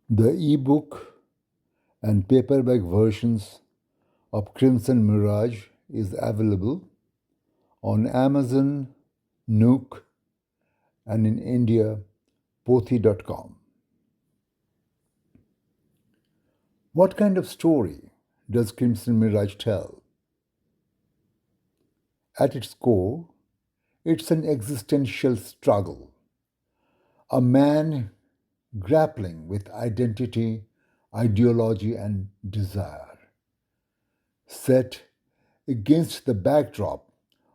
The ebook and paperback versions of Crimson Mirage is available on Amazon, Nook, and in India, pothi.com. What kind of story does Crimson Mirage tell? At its core, it's an existential struggle. A man grappling with identity, ideology, and desire, set against the backdrop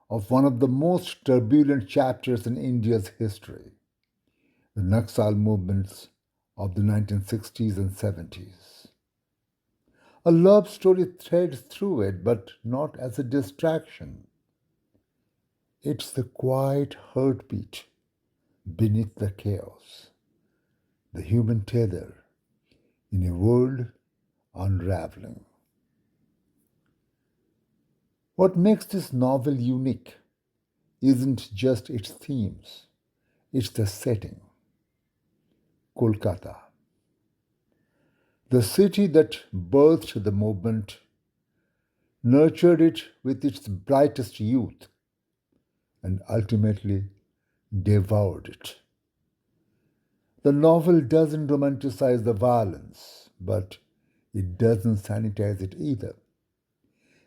of one of the most turbulent chapters in India's history, the Naxal movements of the 1960s and 70s. A love story threads through it, but not as a distraction. It's the quiet heartbeat beneath the chaos, the human tether in a world unraveling. What makes this novel unique isn't just its themes, it's the setting. Kolkata, the city that birthed the movement, nurtured it with its brightest youth, and ultimately devoured it. The novel doesn't romanticize the violence, but it doesn't sanitize it either.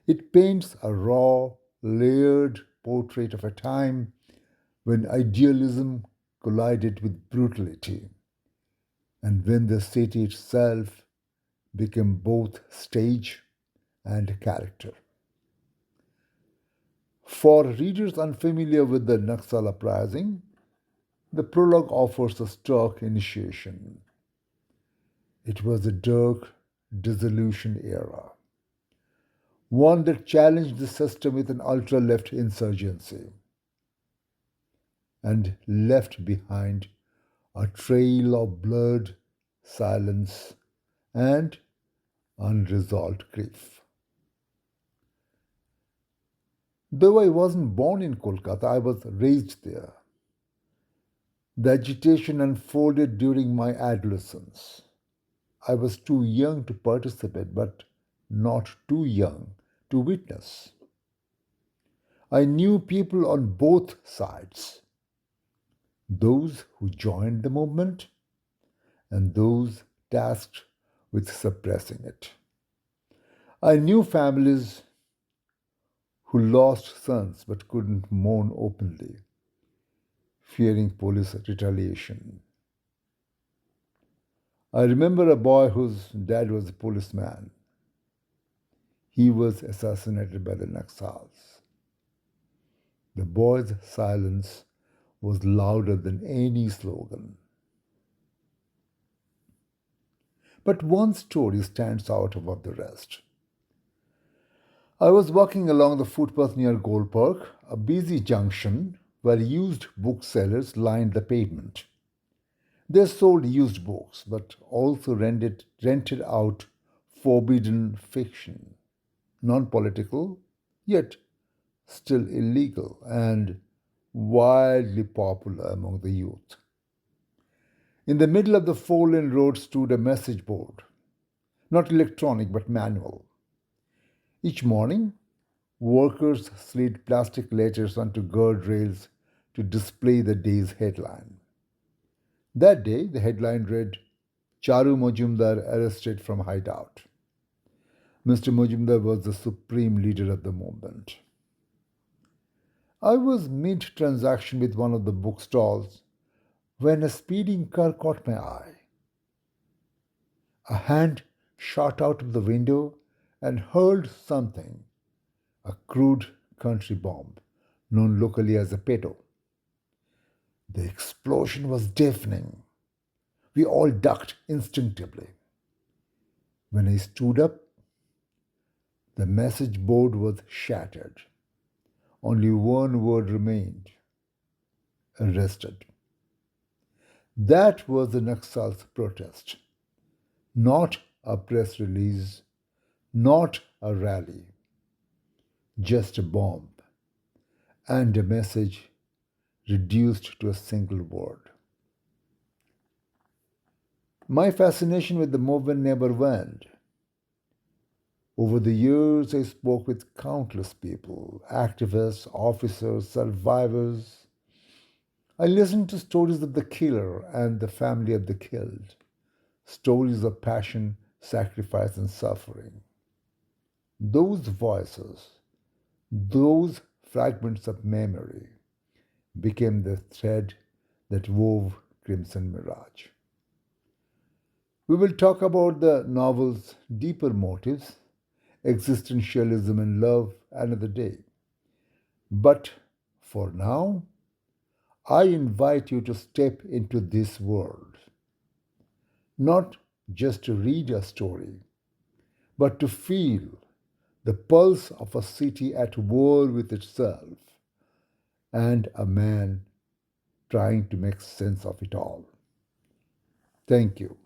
It paints a raw, layered portrait of a time when idealism collided with brutality, and when the city itself became both stage and character. For readers unfamiliar with the Naxal uprising, the prologue offers a stark initiation. It was a dark, dissolution era, one that challenged the system with an ultra left insurgency and left behind a trail of blood, silence, and unresolved grief. Though I wasn't born in Kolkata, I was raised there. The agitation unfolded during my adolescence. I was too young to participate, but not too young to witness. I knew people on both sides, those who joined the movement and those tasked with suppressing it. I knew families who lost sons but couldn't mourn openly, fearing police retaliation. I remember a boy whose dad was a policeman. He was assassinated by the Naxals. The boy's silence was louder than any slogan. But one story stands out above the rest. I was walking along the footpath near Gold Park, a busy junction where used booksellers lined the pavement. They sold used books, but also rented out forbidden fiction, non political, yet still illegal and wildly popular among the youth. In the middle of the four-lane road stood a message board, not electronic but manual. Each morning, workers slid plastic letters onto guardrails to display the day's headline. That day, the headline read, Charu Majumdar arrested from hideout. Mr. Majumdar was the supreme leader of the movement. I was mid transaction with one of the bookstalls when a speeding car caught my eye. A hand shot out of the window and hurled something, a crude country bomb, known locally as a peto. The explosion was deafening. We all ducked instinctively. When I stood up, the message board was shattered. Only one word remained: arrested. That was the Naxal's protest. Not a press release, not a rally, just a bomb and a message reduced to a single word. My fascination with the movement never waned. Over the years, I spoke with countless people, activists, officers, survivors. I listened to stories of the killer and the family of the killed, stories of passion, sacrifice, and suffering. Those voices, those fragments of memory, became the thread that wove Crimson Mirage. We will talk about the novel's deeper motives, existentialism, and love another day. But for now, I invite you to step into this world, not just to read a story, but to feel the pulse of a city at war with itself and a man trying to make sense of it all. Thank you.